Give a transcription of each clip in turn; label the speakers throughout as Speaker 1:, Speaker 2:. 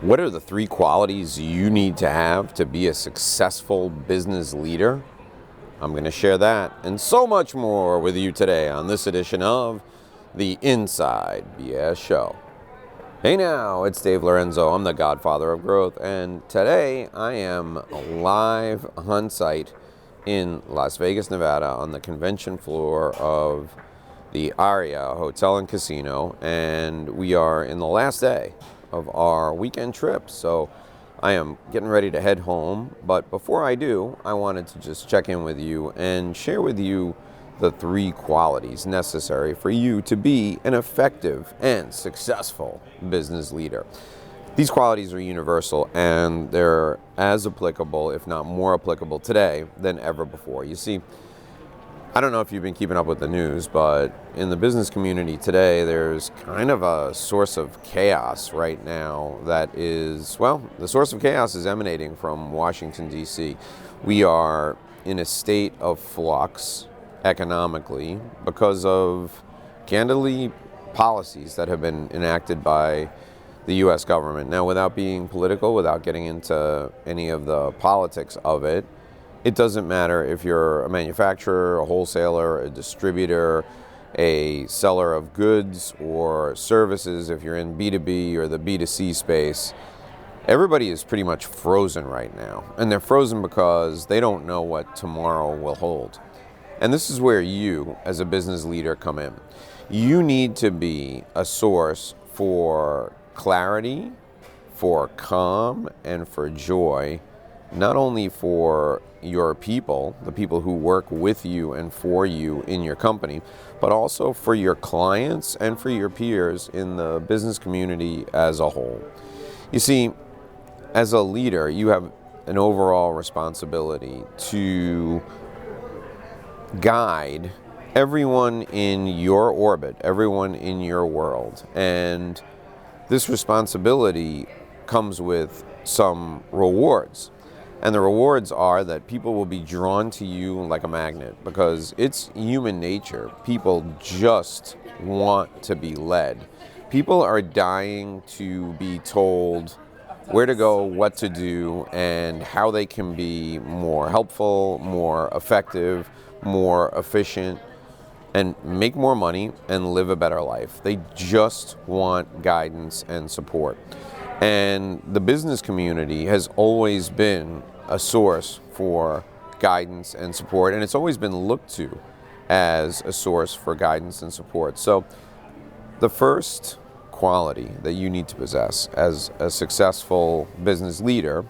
Speaker 1: What are the three qualities you need to have to be a successful business leader? I'm going to share that and so much more with you today on this edition of the Inside BS Show. Hey now, it's Dave Lorenzo. I'm the Godfather of Growth, and today I am live on site in Las Vegas, Nevada on the convention floor of the Aria Hotel and Casino, and we are in the last day of our weekend trip. So I am getting ready to head home, but before I do, I wanted to just check in with you and share with you the three qualities necessary for you to be an effective and successful business leader. These qualities are universal, and they're as applicable, if not more applicable today than ever before. You see, I don't know if you've been keeping up with the news, but in the business community today, there's kind of a source of chaos right now that is, well, the source of chaos is emanating from Washington, D.C. We are in a state of flux economically because of, candidly, policies that have been enacted by the U.S. government. Now, without being political, without getting into any of the politics of it, it doesn't matter if you're a manufacturer, a wholesaler, a distributor, a seller of goods or services, if you're in B2B or the B2C space. Everybody is pretty much frozen right now. And they're frozen because they don't know what tomorrow will hold. And this is where you, as a business leader, come in. You need to be a source for clarity, for calm, and for joy, not only for your people, the people who work with you and for you in your company, but also for your clients and for your peers in the business community as a whole. You see, as a leader, you have an overall responsibility to guide everyone in your orbit, everyone in your world. And this responsibility comes with some rewards. And the rewards are that people will be drawn to you like a magnet, because it's human nature. People just want to be led. People are dying to be told where to go, what to do, and how they can be more helpful, more effective, more efficient, and make more money and live a better life. They just want guidance and support. And the business community has always been a source for guidance and support, and it's always been looked to as a source for guidance and support. So the first quality that you need to possess as a successful business leader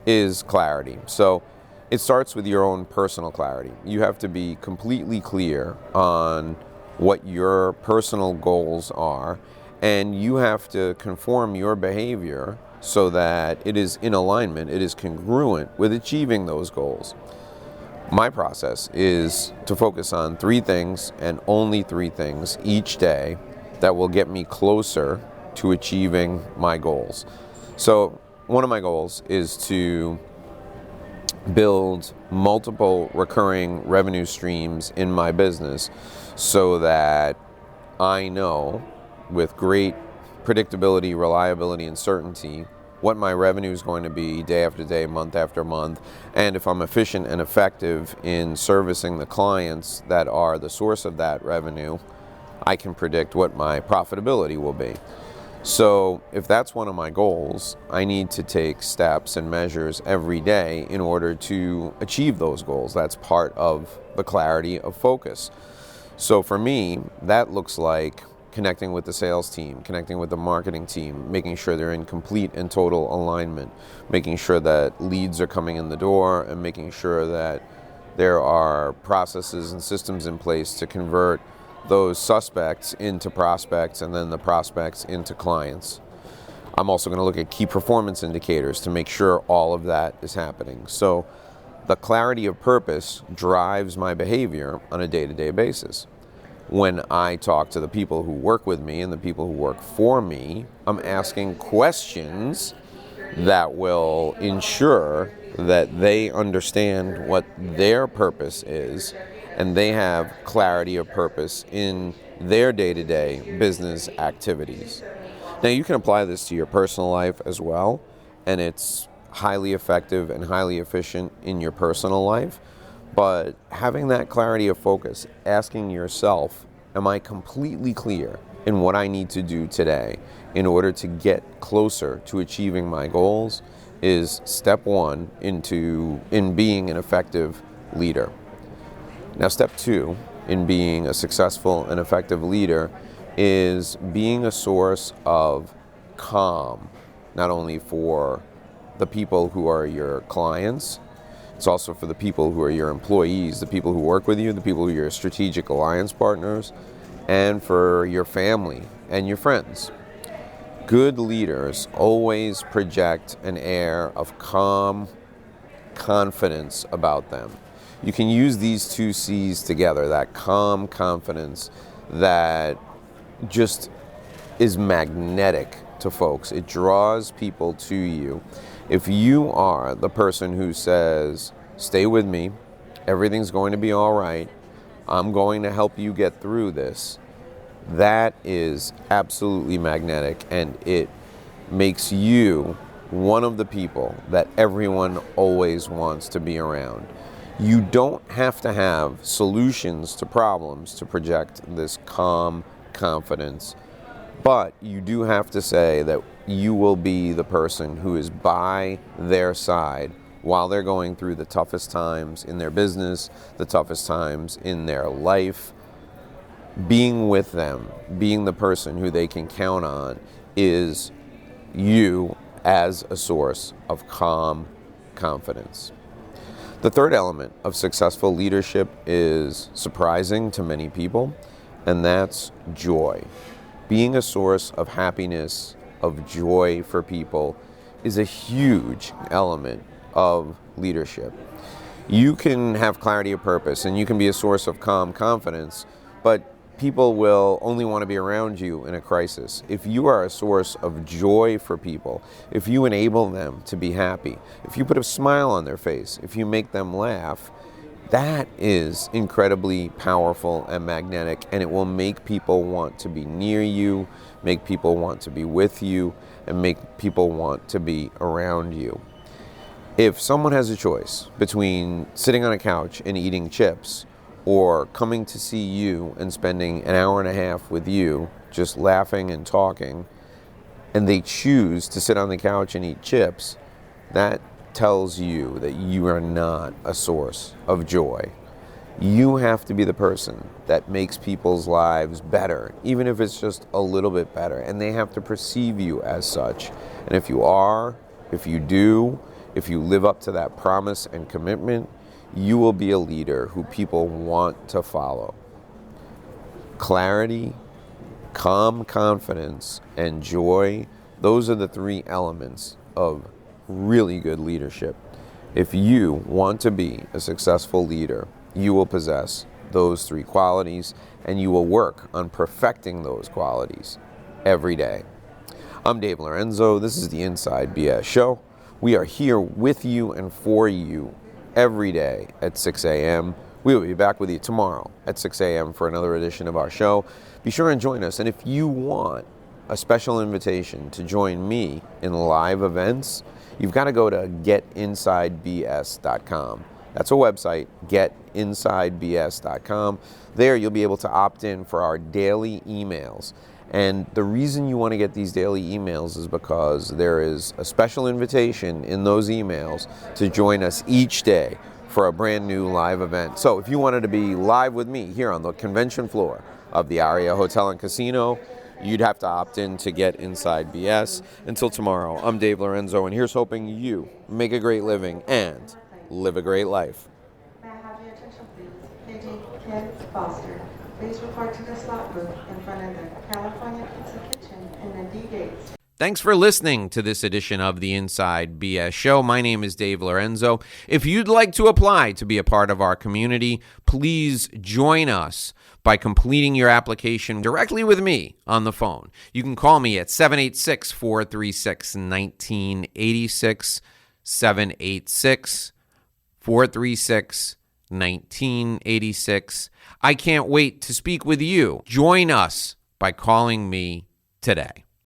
Speaker 1: is clarity. So it starts with your own personal clarity. You have to be completely clear on what your personal goals are, and you have to conform your behavior so that it is in alignment, it is congruent with achieving those goals. My process is to focus on three things and only three things each day that will get me closer to achieving my goals. So one of my goals is to build multiple recurring revenue streams in my business so that I know with great predictability, reliability, and certainty what my revenue is going to be day after day, month after month, and if I'm efficient and effective in servicing the clients that are the source of that revenue, I can predict what my profitability will be. So if that's one of my goals, I need to take steps and measures every day in order to achieve those goals. That's part of the clarity of focus. So for me, that looks like connecting with the sales team, connecting with the marketing team, making sure they're in complete and total alignment, making sure that leads are coming in the door, and making sure that there are processes and systems in place to convert those suspects into prospects and then the prospects into clients. I'm also going to look at key performance indicators to make sure all of that is happening. So the clarity of purpose drives my behavior on a day-to-day basis. When I talk to the people who work with me and the people who work for me, I'm asking questions that will ensure that they understand what their purpose is and they have clarity of purpose in their day-to-day business activities. Now, you can apply this to your personal life as well, and it's highly effective and highly efficient in your personal life. But having that clarity of focus, asking yourself, am I completely clear in what I need to do today in order to get closer to achieving my goals, is step one in being an effective leader. Now, step two in being a successful and effective leader is being a source of calm, not only for the people who are your clients, it's also for the people who are your employees, the people who work with you, the people who are your strategic alliance partners, and for your family and your friends. Good leaders always project an air of calm confidence about them. You can use these two C's together, that calm confidence that just is magnetic to folks. It draws people to you. If you are the person who says, stay with me, everything's going to be all right, I'm going to help you get through this, that is absolutely magnetic, and it makes you one of the people that everyone always wants to be around. You don't have to have solutions to problems to project this calm confidence, but you do have to say that you will be the person who is by their side while they're going through the toughest times in their business, the toughest times in their life. Being with them, being the person who they can count on, is you as a source of calm confidence. The third element of successful leadership is surprising to many people, and that's joy. Being a source of happiness, of joy for people, is a huge element of leadership. You can have clarity of purpose and you can be a source of calm confidence, but people will only want to be around you in a crisis. If you are a source of joy for people, if you enable them to be happy, if you put a smile on their face, if you make them laugh, that is incredibly powerful and magnetic, and it will make people want to be near you, make people want to be with you, and make people want to be around you. If someone has a choice between sitting on a couch and eating chips or coming to see you and spending an hour and a half with you just laughing and talking, and they choose to sit on the couch and eat chips, that tells you that you are not a source of joy. You have to be the person that makes people's lives better, even if it's just a little bit better, and they have to perceive you as such. And if you are, if you do, if you live up to that promise and commitment, you will be a leader who people want to follow. Clarity, calm confidence, and joy, those are the three elements of really good leadership. If you want to be a successful leader, you will possess those three qualities, and you will work on perfecting those qualities every day. I'm Dave Lorenzo. This is the Inside BS Show. We are here with you and for you every day at 6 a.m. We will be back with you tomorrow at 6 a.m. for another edition of our show. Be sure and join us. And if you want a special invitation to join me in live events, you've got to go to getinsidebs.com. That's a website, getinsidebs.com. There you'll be able to opt in for our daily emails. And the reason you want to get these daily emails is because there is a special invitation in those emails to join us each day for a brand new live event. So if you wanted to be live with me here on the convention floor of the Aria Hotel and Casino, you'd have to opt in to Get Inside BS. Until tomorrow, I'm Dave Lorenzo, and here's hoping you make a great living and live a great life.
Speaker 2: May I have your attention, please? Paging Ken Foster. Please report to the slot booth in front of the California Pizza Kitchen in the D gates.
Speaker 3: Thanks for listening to this edition of the Inside BS Show. My name is Dave Lorenzo. If you'd like to apply to be a part of our community, please join us by completing your application directly with me on the phone. You can call me at 786-436-1986, 786-436-1986. I can't wait to speak with you. Join us by calling me today.